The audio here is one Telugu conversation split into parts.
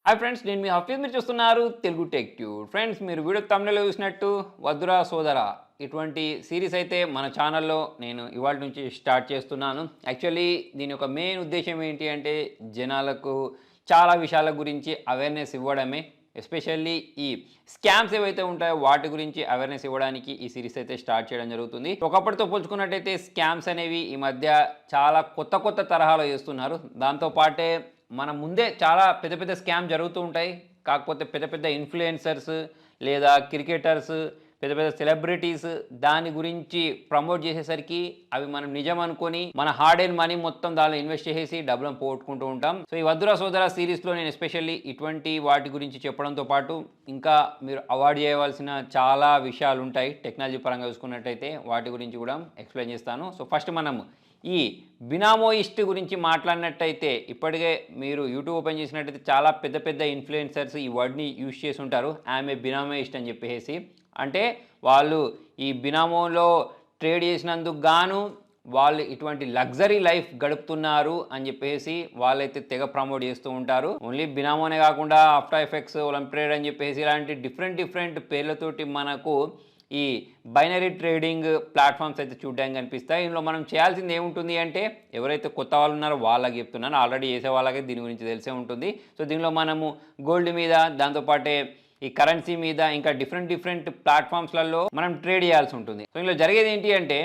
హాయ్ ఫ్రెండ్స్, నేను మీ హఫీజ్. మీరు చూస్తున్నారు తెలుగు టెక్ ట్యూబ్. ఫ్రెండ్స్, మీరు వీడియో thumbnail లో చూసినట్టు వద్దురా సోదరా ఇటువంటి సిరీస్ అయితే మన ఛానల్లో నేను ఇవాళ నుంచి స్టార్ట్ చేస్తున్నాను. యాక్చువల్లీ దీని యొక్క మెయిన్ ఉద్దేశం ఏంటి అంటే జనాలకు చాలా విషయాల గురించి అవేర్నెస్ ఇవ్వడమే. ఎస్పెషల్లీ ఈ స్కామ్స్ ఏవైతే ఉంటాయో వాటి గురించి అవేర్నెస్ ఇవ్వడానికి ఈ సిరీస్ అయితే స్టార్ట్ చేయడం జరుగుతుంది. ఒకప్పటితో పోల్చుకున్నట్టయితే స్కామ్స్ అనేవి ఈ మధ్య చాలా కొత్త తరహాలో చేస్తున్నారు. దాంతోపాటే మన ముందే చాలా పెద్ద స్కామ్ జరుగుతూ ఉంటాయి. కాకపోతే పెద్ద ఇన్ఫ్లుయెన్సర్స్ లేదా క్రికెటర్స్, పెద్ద సెలబ్రిటీస్ దాని గురించి ప్రమోట్ చేసేసరికి అవి మనం నిజం అనుకొని మన హార్డ్ అండ్ మనీ మొత్తం దానిలో ఇన్వెస్ట్ చేసి డబ్బులను పోగొట్టుకుంటూ ఉంటాం. సో ఈ వద్దురా సోదరా సిరీస్లో నేను ఎస్పెషల్లీ ఇటువంటి వాటి గురించి చెప్పడంతో పాటు ఇంకా మీరు అవాయిడ్ చేయవలసిన చాలా విషయాలు ఉంటాయి. టెక్నాలజీ పరంగా చూసుకున్నట్టయితే వాటి గురించి కూడా ఎక్స్ప్లెయిన్ చేస్తాను. సో ఫస్ట్ మనం ఈ బినామోయిస్ట్ గురించి మాట్లాడినట్టయితే ఇప్పటికే మీరు యూట్యూబ్ ఓపెన్ చేసినట్టయితే చాలా పెద్ద ఇన్ఫ్లుయెన్సర్స్ ఈ వర్డ్ని యూజ్ చేసి ఉంటారు. ఆమె బినామోయిస్ట్ అని చెప్పేసి. అంటే వాళ్ళు ఈ బినామోలో ట్రేడ్ చేసినందుకు గాను వాళ్ళు ఇటువంటి లగ్జరీ లైఫ్ గడుపుతున్నారు అని చెప్పేసి వాళ్ళైతే తెగ ప్రమోట్ చేస్తూ ఉంటారు. ఓన్లీ బినామోనే కాకుండా ఆఫ్టర్ ఎఫెక్ట్స్, ఒలింపియాడ్ అని చెప్పేసి ఇలాంటి డిఫరెంట్ పేర్లతోటి మనకు ఈ బైనరీ ట్రేడింగ్ ప్లాట్ఫామ్స్ అయితే చూడడానికి కనిపిస్తాయి. ఇందులో మనం చేయాల్సింది ఏముంటుంది అంటే ఎవరైతే కొత్త వాళ్ళు ఉన్నారో వాళ్ళకి చెప్తున్నాను, ఆల్రెడీ చేసే వాళ్ళకి దీని గురించి తెలిసే ఉంటుంది. సో దీనిలో మనము గోల్డ్ మీద, దాంతోపాటే ఈ కరెన్సీ మీద, ఇంకా డిఫరెంట్ ప్లాట్ఫామ్స్లలో మనం ట్రేడ్ చేయాల్సి ఉంటుంది. సో ఇందులో జరిగేది ఏంటి అంటే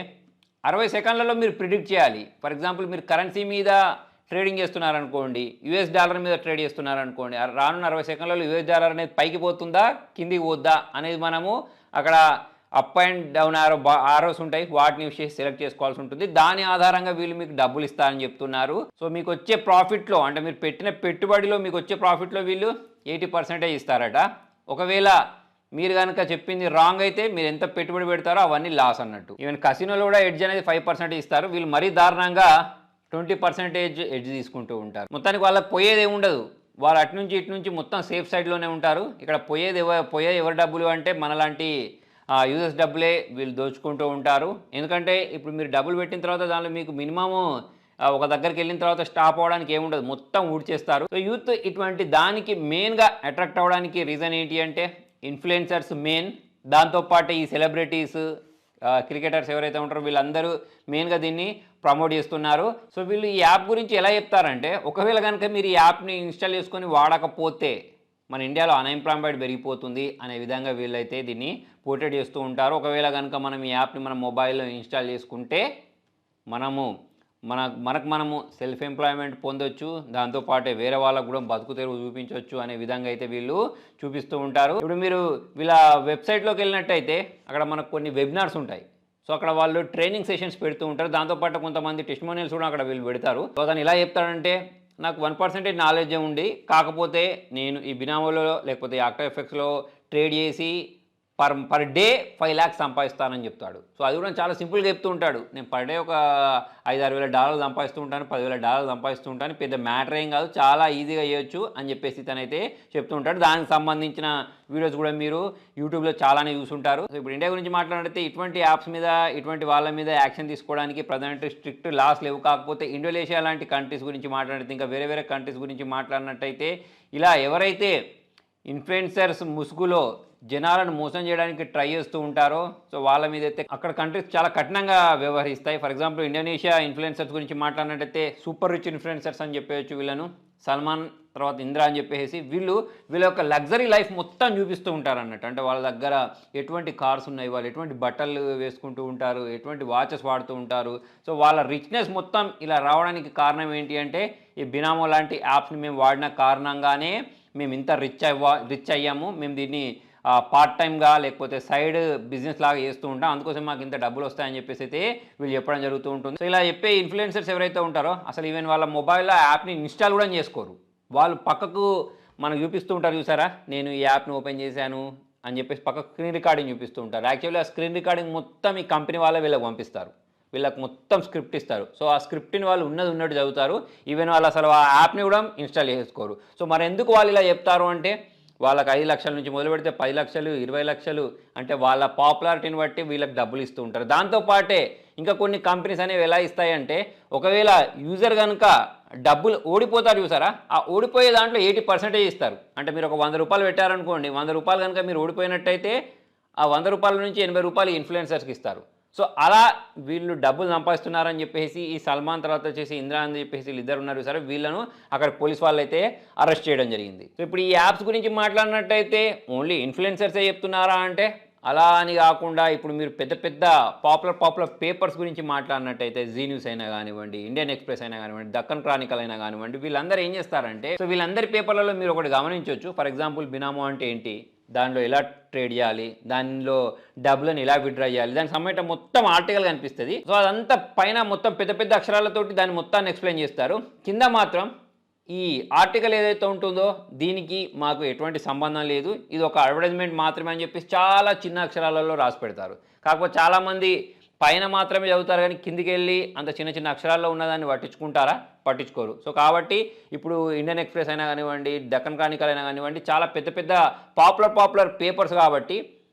60 సెకండ్లలో మీరు ప్రిడిక్ట్ చేయాలి. ఫర్ ఎగ్జాంపుల్ మీరు కరెన్సీ మీద ట్రేడింగ్ చేస్తున్నారనుకోండి, యూఎస్ డాలర్ మీద ట్రేడ్ చేస్తున్నారనుకోండి, రానున్న 60 సెకండ్లలో యూఎస్ డాలర్ అనేది పైకి పోతుందా కిందికి పోద్దా అనేది మనము అక్కడ అప్ అండ్ డౌన్ ఆరోస్ ఉంటాయి, వాటిని యూస్ చేసి సెలెక్ట్ చేసుకోవాల్సి ఉంటుంది. దాని ఆధారంగా వీళ్ళు మీకు డబ్బులు ఇస్తారని చెప్తున్నారు. సో మీకు వచ్చే ప్రాఫిట్లో, అంటే మీరు పెట్టిన పెట్టుబడిలో మీకు వచ్చే ప్రాఫిట్లో వీళ్ళు 80% ఇస్తారట. ఒకవేళ మీరు కనుక చెప్పింది రాంగ్ అయితే మీరు ఎంత పెట్టుబడి పెడతారో అవన్నీ లాస్ అన్నట్టు. ఈవెన్ కసినోలో కూడా ఎడ్జ్ అనేది 5% ఇస్తారు. వీళ్ళు మరీ దారుణంగా 20% ఎడ్జ్ తీసుకుంటూ ఉంటారు. మొత్తానికి వాళ్ళకి పోయేది ఏముండదు. వాళ్ళు అటు నుంచి ఇటు నుంచి మొత్తం సేఫ్ సైడ్లోనే ఉంటారు. ఇక్కడ పోయేది ఎవరి డబ్బులు అంటే మనలాంటి యూజర్స్ డబ్బులే వీళ్ళు దోచుకుంటూ ఉంటారు. ఎందుకంటే ఇప్పుడు మీరు డబ్బులు పెట్టిన తర్వాత దానిలో మీకు మినిమము ఒక దగ్గరికి వెళ్ళిన తర్వాత స్టాప్ అవ్వడానికి ఏముండదు, మొత్తం ఊడ్చేస్తారు. సో యూత్ ఇటువంటి దానికి మెయిన్గా అట్రాక్ట్ అవ్వడానికి రీజన్ ఏంటి అంటే ఇన్ఫ్లుయెన్సర్స్ మెయిన్, దాంతోపాటు ఈ సెలబ్రిటీస్, క్రికెటర్స్ ఎవరైతే ఉంటారో వీళ్ళందరూ మెయిన్గా దీన్ని ప్రమోట్ చేస్తున్నారు. సో వీళ్ళు ఈ యాప్ గురించి ఎలా చెప్తారంటే, ఒకవేళ కనుక మీరు ఈ యాప్ని ఇన్స్టాల్ చేసుకొని వాడకపోతే మన ఇండియాలో అన్ఎంప్లాయ్మెంట్ పెరిగిపోతుంది అనే విధంగా వీళ్ళైతే దీన్ని పోర్ట్రేట్ చేస్తూ ఉంటారు. ఒకవేళ కనుక మనం ఈ యాప్ని మన మొబైల్లో ఇన్స్టాల్ చేసుకుంటే మనము సెల్ఫ్ ఎంప్లాయ్మెంట్ పొందొచ్చు, దాంతోపాటే వేరే వాళ్ళకు కూడా బతుకు తెరువు చూపించవచ్చు అనే విధంగా అయితే వీళ్ళు చూపిస్తూ ఉంటారు. ఇప్పుడు మీరు వీళ్ళ వెబ్సైట్లోకి వెళ్ళినట్టయితే అక్కడ మనకు కొన్ని వెబినార్స్ ఉంటాయి. సో అక్కడ వాళ్ళు ట్రైనింగ్ సెషన్స్ పెడుతూ ఉంటారు. దాంతోపాటు కొంతమంది టెస్టిమోనియల్స్ కూడా అక్కడ వీళ్ళు పెడతారు. సో అతను ఇలా చెప్తాడంటే, నాకు 1% నాలెడ్జే ఉండి, కాకపోతే నేను ఈ బినామోలో లేకపోతే ఆఫ్టర్ ఎఫెక్ట్స్లో ట్రేడ్ చేసి పర్ డే 5 lakhs సంపాదిస్తానని చెప్తాడు. సో అది కూడా చాలా సింపుల్గా చెప్తూ ఉంటాడు. నేను పర్ డే ఒక $5-6 వేల సంపాదిస్తూ ఉంటాను, $10,000 సంపాదిస్తూ ఉంటాను, పెద్ద మ్యాటర్ ఏం కాదు, చాలా ఈజీగా చేయొచ్చు అని చెప్పేసి తనైతే చెప్తూ ఉంటాడు. దానికి సంబంధించిన వీడియోస్ కూడా మీరు యూట్యూబ్లో చాలానే చూసుంటారు. సో ఇప్పుడు ఇండియా గురించి మాట్లాడితే ఇటువంటి యాప్స్ మీద, ఇటువంటి వాళ్ళ మీద యాక్షన్ తీసుకోవడానికి ప్రజెంట్ స్ట్రిక్ట్ లాస్ లేవు. కాకపోతే ఇండోనేషియా లాంటి కంట్రీస్ గురించి మాట్లాడితే, ఇంకా వేరే కంట్రీస్ గురించి మాట్లాడినట్టయితే, ఇలా ఎవరైతే ఇన్ఫ్లుయెన్సర్స్ ముసుగులో జనాలను మోసం చేయడానికి ట్రై చేస్తూ ఉంటారో సో వాళ్ళ మీద అయితే అక్కడ కంట్రీస్ చాలా కఠినంగా వ్యవహరిస్తాయి. ఫర్ ఎగ్జాంపుల్ ఇండోనేషియా ఇన్ఫ్లుయెన్సర్స్ గురించి మాట్లాడినట్టయితే సూపర్ రిచ్ ఇన్ఫ్లుయెన్సర్స్ అని చెప్పేయచ్చు వీళ్ళను. సల్మాన్, తర్వాత ఇంద్రా అని చెప్పేసి వీళ్ళ యొక్క లగ్జరీ లైఫ్ మొత్తం చూపిస్తూ ఉంటారు అన్నట్టు. అంటే వాళ్ళ దగ్గర ఎటువంటి కార్స్ ఉన్నాయి, వాళ్ళు ఎటువంటి బట్టలు వేసుకుంటూ ఉంటారు, ఎటువంటి వాచెస్ వాడుతూ ఉంటారు. సో వాళ్ళ రిచ్నెస్ మొత్తం ఇలా రావడానికి కారణం ఏంటి అంటే ఈ బినామో లాంటి యాప్స్ని మేము వాడిన కారణంగానే మేము ఇంత రిచ్ అయ్యాము, మేము దీన్ని పార్ట్ టైమ్గా లేకపోతే సైడ్ బిజినెస్ లాగా చేస్తూ ఉంటాం, అందుకోసం మాకు ఇంత డబ్బులు వస్తాయని చెప్పేసి అయితే వీళ్ళు చెప్పడం జరుగుతూ ఉంటుంది. సో ఇలా చెప్పే ఇన్ఫ్లుయెన్సర్స్ ఎవరైతే ఉంటారో అసలు ఈవెన్ వాళ్ళ మొబైల్లో యాప్ని ఇన్స్టాల్ కూడా చేసుకోరు. వాళ్ళు పక్కకు మనకు చూపిస్తూ ఉంటారు, చూసారా, నేను ఈ యాప్ని ఓపెన్ చేశాను అని చెప్పేసి పక్కకు స్క్రీన్ రికార్డింగ్ చూపిస్తూ ఉంటారు. యాక్చువల్లీ ఆ స్క్రీన్ రికార్డింగ్ మొత్తం ఈ కంపెనీ వాళ్ళే వీళ్ళకి పంపిస్తారు, వీళ్ళకి మొత్తం స్క్రిప్ట్ ఇస్తారు. సో ఆ స్క్రిప్ట్ని వాళ్ళు ఉన్నట్టు చదువుతారు. ఈవెన్ వాళ్ళు అసలు ఆ యాప్ని కూడా ఇన్స్టాల్ చేసుకోరు. సో మరి ఎందుకు వాళ్ళు ఇలా చెప్తారు అంటే, వాళ్ళకి 5 లక్షల నుంచి మొదలు పెడితే 10 లక్షలు, 20 లక్షలు అంటే వాళ్ళ పాపులారిటీని బట్టి వీళ్ళకి డబ్బులు ఇస్తూ ఉంటారు. దాంతో పాటే ఇంకా కొన్ని కంపెనీస్ అనేవి ఎలా ఇస్తాయంటే, ఒకవేళ యూజర్ కనుక డబ్బులు ఓడిపోతారు చూసారా, ఆ ఓడిపోయే దాంట్లో 80% ఇస్తారు. అంటే మీరు ఒక ₹100 పెట్టారనుకోండి, ₹100 కనుక మీరు ఓడిపోయినట్టయితే ఆ ₹100 నుంచి ₹80 ఇన్‌ఫ్లుయెన్సర్స్‌కి ఇస్తారు. సో అలా వీళ్ళు డబ్బులు సంపాదిస్తున్నారని చెప్పేసి ఈ సల్మాన్ తర్వాత వచ్చేసి ఇమ్రాన్ అని చెప్పేసి వీళ్ళిద్దరు ఉన్నారు సరే, వీళ్ళను అక్కడ పోలీస్ వాళ్ళైతే అరెస్ట్ చేయడం జరిగింది. సో ఇప్పుడు ఈ యాప్స్ గురించి మాట్లాడినట్టయితే ఓన్లీ ఇన్‌ఫ్లుయెన్సర్సే చెప్తున్నారా అంటే అలా అని కాకుండా ఇప్పుడు మీరు పెద్ద పెద్ద పాపులర్ పేపర్స్ గురించి మాట్లాడినట్టయితే జీ న్యూస్ అయినా కానివ్వండి, ఇండియన్ ఎక్స్‌ప్రెస్ అయినా కానివ్వండి, దక్కన్ క్రానికల్ అయినా కానివ్వండి, వీళ్ళందరూ ఏం చేస్తారంటే, సో వీళ్ళందరి పేపర్లలో మీరు ఒకటి గమనించవచ్చు. ఫర్ ఎగ్జాంపుల్ బినామో అంటే ఏంటి, దానిలో ఎలా ట్రేడ్ చేయాలి, దానిలో డబ్బులను ఎలా విత్‌డ్రా చేయాలి, దానికి సంబంధించిన మొత్తం ఆర్టికల్ కనిపిస్తుంది. సో అదంతా పైన మొత్తం పెద్ద పెద్ద అక్షరాలతోటి దాన్ని మొత్తాన్ని ఎక్స్ప్లెయిన్ చేస్తారు. కింద మాత్రం ఈ ఆర్టికల్ ఏదైతే ఉంటుందో దీనికి మాకు ఎటువంటి సంబంధం లేదు, ఇది ఒక అడ్వర్టైజ్మెంట్ మాత్రమే అని చెప్పేసి చాలా చిన్న అక్షరాలలో రాసి పెడతారు. కాకపోతే చాలామంది పైన మాత్రమే చదువుతారు కానీ కిందికి వెళ్ళి అంత చిన్న చిన్న అక్షరాల్లో ఉన్నదాన్ని పట్టించుకుంటారా, పట్టించుకోరు. సో కాబట్టి ఇప్పుడు ఇండియన్ ఎక్స్‌ప్రెస్ అయినా కానివ్వండి, దక్కన్ క్రానికల్ అయినా కానివ్వండి, చాలా పెద్ద పెద్ద పాపులర్ పేపర్స్ కాబట్టి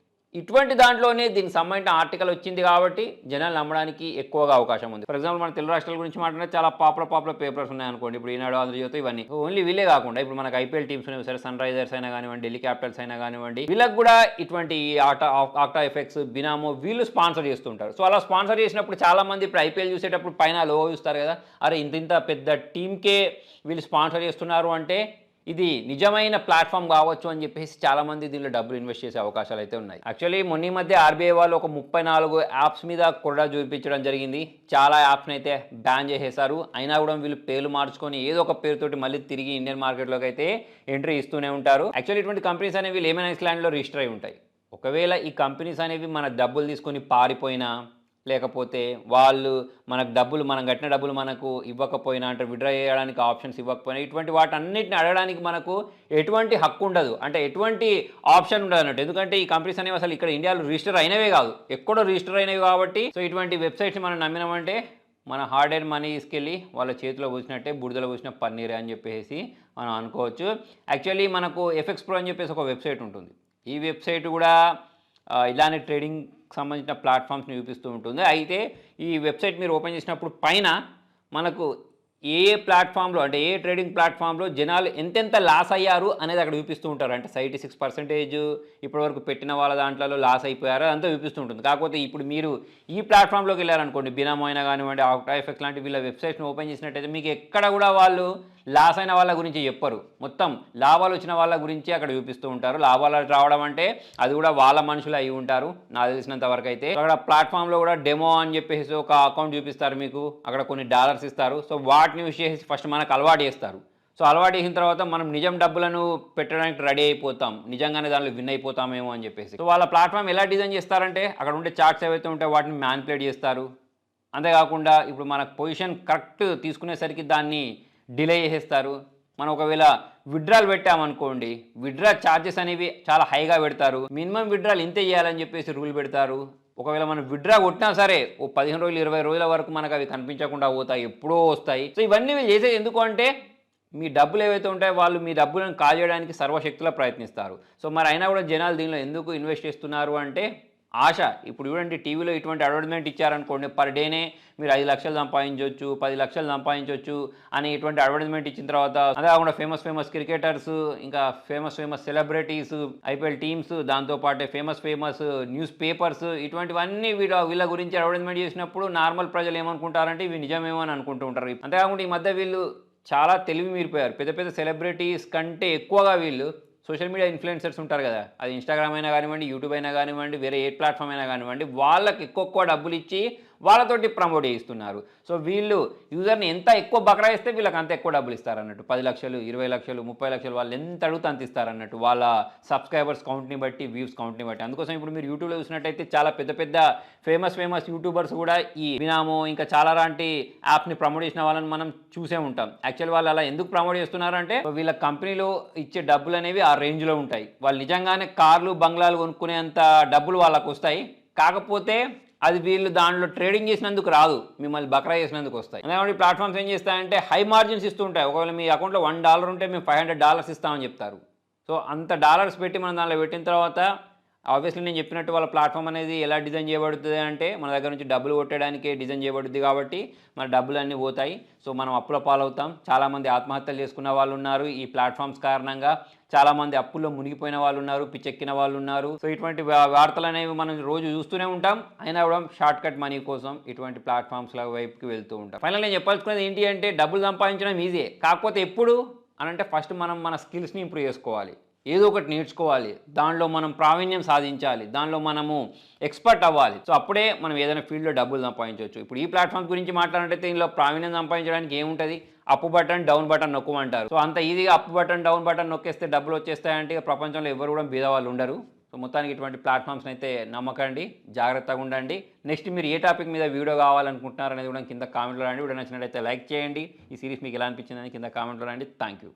ఇటువంటి దాంట్లోనే దీనికి సంబంధించిన ఆర్టికల్ వచ్చింది కాబట్టి జనాలు నమ్మడానికి ఎక్కువగా అవకాశం ఉంది. ఫర్ ఎగ్జాంపుల్ మన తెలుగు రాష్ట్రాల గురించి మాట్లాడితే చాలా పాపులర్ పేపర్స్ ఉన్నాయనుకోండి, ఇప్పుడు ఈనాడు, ఆంధ్రజ్యోతి, ఇవన్నీ. ఓన్లీ వీళ్ళే కాకుండా ఇప్పుడు మనకు ఐపీఎల్ టీమ్స్ ఉన్నాయి సరే, సన్ రైజర్స్ అయినా కానివ్వండి, ఢిల్లీ క్యాపిటల్స్ అయినా కానివ్వండి, వీళ్ళకి కూడా ఇటువంటి ఆక్టా ఎఫెక్ట్స్, బినామో వీళ్ళు స్పాన్సర్ చేస్తుంటారు. సో అలా స్పాన్సర్ చేసినప్పుడు చాలామంది ఇప్పుడు ఐపీఎల్ చూసేటప్పుడు పైన లోగో చూస్తారు కదా, అరే ఇంత పెద్ద టీంకే వీళ్ళు స్పాన్సర్ చేస్తున్నారు అంటే ఇది నిజమైన ప్లాట్ఫామ్ కావచ్చు అని చెప్పేసి చాలామంది దీనిలో డబ్బులు ఇన్వెస్ట్ చేసే అవకాశాలు అయితే ఉన్నాయి. యాక్చువల్లీ మొన్న మధ్య ఆర్బీఐ వాళ్ళు ఒక 34 యాప్స్ మీద కూడా చూపించడం జరిగింది. చాలా యాప్స్ని అయితే బ్యాన్ చేసేశారు. అయినా కూడా వీళ్ళు పేర్లు మార్చుకొని ఏదో ఒక పేరుతోటి మళ్ళీ తిరిగి ఇండియన్ మార్కెట్లోకి అయితే ఎంట్రీ ఇస్తూనే ఉంటారు. యాక్చువల్లీ ఇటువంటి కంపెనీస్ అనేవి లేమన్ ఐస్లాండ్లో రిజిస్టర్ అయి ఉంటాయి. ఒకవేళ ఈ కంపెనీస్ అనేవి మన డబ్బులు తీసుకొని పారిపోయినా, లేకపోతే వాళ్ళు మనకు డబ్బులు, మనం కట్టిన డబ్బులు మనకు ఇవ్వకపోయినా, అంటే విత్‌డ్రా చేయడానికి ఆప్షన్స్ ఇవ్వకపోయినా, ఇటువంటి వాటన్నిటిని అడగడానికి మనకు ఎటువంటి హక్కు ఉండదు, అంటే ఎటువంటి ఆప్షన్ ఉండదు అన్నట్టు. ఎందుకంటే ఈ కంపెనీస్ అనేవి అసలు ఇక్కడ ఇండియాలో రిజిస్టర్ అయినవే కాదు, ఎక్కడో రిజిస్టర్ అయినవి కాబట్టి. సో ఇటువంటి వెబ్సైట్స్ మనం నమ్మినామంటే మన హార్డ్ ఎర్న్ మనీ తీసుకెళ్ళి వాళ్ళ చేతిలో పోసినట్టే, బుడిదలో పోసిన పన్నీరే అని చెప్పేసి మనం అనుకోవచ్చు. యాక్చువల్లీ మనకు ఎఫ్ఎక్స్ ప్రో అని చెప్పేసి ఒక వెబ్సైట్ ఉంటుంది. ఈ వెబ్సైట్ కూడా ఇలానే ట్రేడింగ్ సంబంధించిన ప్లాట్ఫామ్స్ని చూపిస్తూ ఉంటుంది. అయితే ఈ వెబ్సైట్ మీరు ఓపెన్ చేసినప్పుడు పైన మనకు ఏ ప్లాట్ఫామ్లో, అంటే ఏ ట్రేడింగ్ ప్లాట్ఫామ్లో జనాలు ఎంతెంత లాస్ అయ్యారు అనేది అక్కడ చూపిస్తూ ఉంటారు. అంటే 96% ఇప్పటివరకు పెట్టిన వాళ్ళ దాంట్లో లాస్ అయిపోయారు అంతా చూపిస్తూ ఉంటుంది. కాకపోతే ఇప్పుడు మీరు ఈ ప్లాట్ఫామ్లోకి వెళ్ళారనుకోండి, బినామో అయినా కానివ్వండి, ఆక్టా ఎఫెక్ట్స్ లాంటి వీళ్ళ వెబ్సైట్ని ఓపెన్ చేసినట్టయితే మీకు ఎక్కడ కూడా వాళ్ళు లాస్ అయిన వాళ్ళ గురించి చెప్పరు, మొత్తం లాభాలు వచ్చిన వాళ్ళ గురించి అక్కడ చూపిస్తూ ఉంటారు. లాభాలు రావడం అంటే అది కూడా వాళ్ళ మనుషులు అయి ఉంటారు నాకు తెలిసినంత వరకు అయితే. అక్కడ ప్లాట్ఫామ్లో కూడా డెమో అని చెప్పేసి ఒక అకౌంట్ చూపిస్తారు మీకు, అక్కడ కొన్ని డాలర్స్ ఇస్తారు. సో వాటిని యూజ్ చేసి ఫస్ట్ మనకు అలవాటు చేస్తారు. సో అలవాటు చేసిన తర్వాత మనం నిజం డబ్బులను పెట్టడానికి రెడీ అయిపోతాం, నిజంగానే దానిలో విన్ అయిపోతామేమో అని చెప్పేసి. సో వాళ్ళ ప్లాట్ఫామ్ ఎలా డిజైన్ చేస్తారంటే అక్కడ ఉండే చార్ట్స్ ఏవైతే ఉంటాయో వాటిని మ్యానిపులేట్ చేస్తారు. అంతేకాకుండా ఇప్పుడు మనకు పొజిషన్ కరెక్ట్ తీసుకునేసరికి దాన్ని డిలే చేసేస్తారు. మనం ఒకవేళ విత్‌డ్రాలు పెట్టామనుకోండి, విత్‌డ్రా ఛార్జెస్ అనేవి చాలా హైగా పెడతారు. మినిమం విత్‌డ్రాలు ఇంతే చేయాలని చెప్పేసి రూల్ పెడతారు. ఒకవేళ మనం విత్‌డ్రా కొట్టినా సరే ఓ 15 రోజులు 20 రోజుల వరకు మనకు అవి కనిపించకుండా పోతాయి, ఎప్పుడో వస్తాయి. సో ఇవన్నీ వీళ్ళు చేసేది ఎందుకు అంటే మీ డబ్బులు ఏవైతే ఉంటాయో వాళ్ళు మీ డబ్బులను కాజేయడానికి సర్వశక్తులా ప్రయత్నిస్తారు. సో మరి అయినా కూడా జనాలు దీనిలో ఎందుకు ఇన్వెస్ట్ చేస్తున్నారు అంటే ఆశ. ఇప్పుడు చూడండి, టీవీలో ఇటువంటి అడ్వర్టైజ్మెంట్ ఇచ్చారనుకోండి, పర్ డేనే మీరు 5 లక్షలు సంపాదించవచ్చు, 10 లక్షలు సంపాదించవచ్చు అని ఇటువంటి అడ్వర్టైజ్మెంట్ ఇచ్చిన తర్వాత, అదే కాకుండా ఫేమస్ క్రికెటర్స్, ఇంకా ఫేమస్ సెలబ్రిటీస్, ఐపీఎల్ టీమ్స్, దాంతోపాటే ఫేమస్ న్యూస్ పేపర్స్, ఇటువంటివన్నీ వీళ్ళ గురించి అడ్వర్టైజ్మెంట్ చేసినప్పుడు నార్మల్ ప్రజలు ఏమనుకుంటారంటే ఇవి నిజమేమో అని అనుకుంటూ ఉంటారు. అంతేకాకుండా ఈ మధ్య వీళ్ళు చాలా తెలివి మీరిపోయారు. పెద్ద సెలబ్రిటీస్ కంటే ఎక్కువగా వీళ్ళు సోషల్ మీడియా ఇన్ఫ్లుయెన్సర్స్ ఉంటారు కదా, అది ఇన్స్టాగ్రామ్ అయినా కానివ్వండి, యూట్యూబ్ అయినా కానివ్వండి, వేరే ఏ ప్లాట్ఫామ్ అయినా కానివ్వండి, వాళ్ళకి ఎక్కువ డబ్బులు ఇచ్చి వాళ్ళతోటి ప్రమోట్ చేయిస్తున్నారు. సో వీళ్ళు యూజర్ని ఎంత ఎక్కువ బకరాయిస్తే వీళ్ళకి అంత ఎక్కువ డబ్బులు ఇస్తారన్నట్టు. 10 లక్షలు, 20 లక్షలు, 30 లక్షలు వాళ్ళు ఎంత అడుగుతా అంత ఇస్తారన్నట్టు, వాళ్ళ సబ్స్క్రైబర్స్ కౌంట్ని బట్టి, వ్యూస్ కౌంట్ని బట్టి. అందుకోసం ఇప్పుడు మీరు యూట్యూబ్లో చూసినట్టయితే చాలా పెద్ద ఫేమస్ యూట్యూబర్స్ కూడా ఈ బినామో ఇంకా చాలా లాంటి యాప్ని ప్రమోట్ చేసిన వాళ్ళని మనం చూసే ఉంటాం. యాక్చువల్ వాళ్ళు అలా ఎందుకు ప్రమోట్ చేస్తున్నారంటే వీళ్ళ కంపెనీలో ఇచ్చే డబ్బులు అనేవి ఆ రేంజ్లో ఉంటాయి. వాళ్ళు నిజంగానే కార్లు, బంగ్లాలు కొనుక్కునేంత డబ్బులు వాళ్ళకు వస్తాయి. కాకపోతే అది వీళ్ళు దాంట్లో ట్రేడింగ్ చేసినందుకు రాదు, మిమ్మల్ని బకరా చేసినందుకు వస్తాయి. అందుకని ప్లాట్ఫామ్స్ ఏం చేస్తాయంటే హై మార్జిన్స్ ఇస్తూ ఉంటాయి. ఒకవేళ మీ అకౌంట్లో $1 ఉంటే మేము $500 ఇస్తామని చెప్తారు. సో సో అంత డాలర్స్ పెట్టి మనం దానిలో పెట్టిన తర్వాత ఆబ్వియస్లీ నేను చెప్పినట్టు వాళ్ళ ప్లాట్ఫామ్ అనేది ఎలా డిజైన్ చేయబడుతుంది అంటే మన దగ్గర నుంచి డబ్బులు కొట్టడానికి డిజైన్ చేయబడుద్ది కాబట్టి మన డబ్బులు అన్నీ పోతాయి. సో మనం అప్పుల పాలవుతాం. చాలామంది ఆత్మహత్యలు చేసుకున్న వాళ్ళు ఉన్నారు ఈ ప్లాట్ఫామ్స్ కారణంగా. చాలామంది అప్పుల్లో మునిగిపోయిన వాళ్ళు ఉన్నారు, పిచ్చెక్కిన వాళ్ళు ఉన్నారు. సో ఇటువంటి వార్తలు అనేవి మనం రోజు చూస్తూనే ఉంటాం. అయినా కూడా షార్ట్ కట్ మనీ కోసం ఇటువంటి ప్లాట్ఫామ్స్ల వైపుకి వెళ్తూ ఉంటాం. ఫైనల్ నేను చెప్పాల్సుకున్నది ఏంటి అంటే డబ్బులు సంపాదించడం ఈజీ, కాకపోతే ఎప్పుడు అనంటే ఫస్ట్ మనం మన స్కిల్స్ని ఇంప్రూవ్ చేసుకోవాలి. ఏదో ఒకటి నేర్చుకోవాలి, దానిలో మనం ప్రావీణ్యం సాధించాలి, దానిలో మనము ఎక్స్పర్ట్ అవ్వాలి. సో అప్పుడే మనం ఏదైనా ఫీల్డ్లో డబ్బులు సంపాదించవచ్చు. ఇప్పుడు ఈ ప్లాట్ఫామ్స్ గురించి మాట్లాడితే ఇందులో ప్రావీణ్యం సంపాదించడానికి ఏముంటుంది, అప్ బటన్ డౌన్ బటన్ నొక్కమంటారు. సో అంత ఈజీగా అప్ బటన్ డౌన్ బటన్ నొక్కేస్తే డబ్బులు వచ్చేస్తాయంటే ప్రపంచంలో ఎవరు కూడా బీదవాళ్ళు ఉండరు. సో మొత్తానికి ఇటువంటి ప్లాట్ఫామ్స్ని అయితే నమ్మకండి, జాగ్రత్తగా ఉండండి. నెక్స్ట్ మీరు ఏ టాపిక్ మీద వీడియో కావాలనుకుంటున్నారు అనేది కూడా కింద కామెంట్లో రండి. వీడియో నచ్చినట్లయితే లైక్ చేయండి. ఈ సిరీస్ మీకు ఎలా అనిపించిందని కింద కామెంట్లో రండి. Thank you.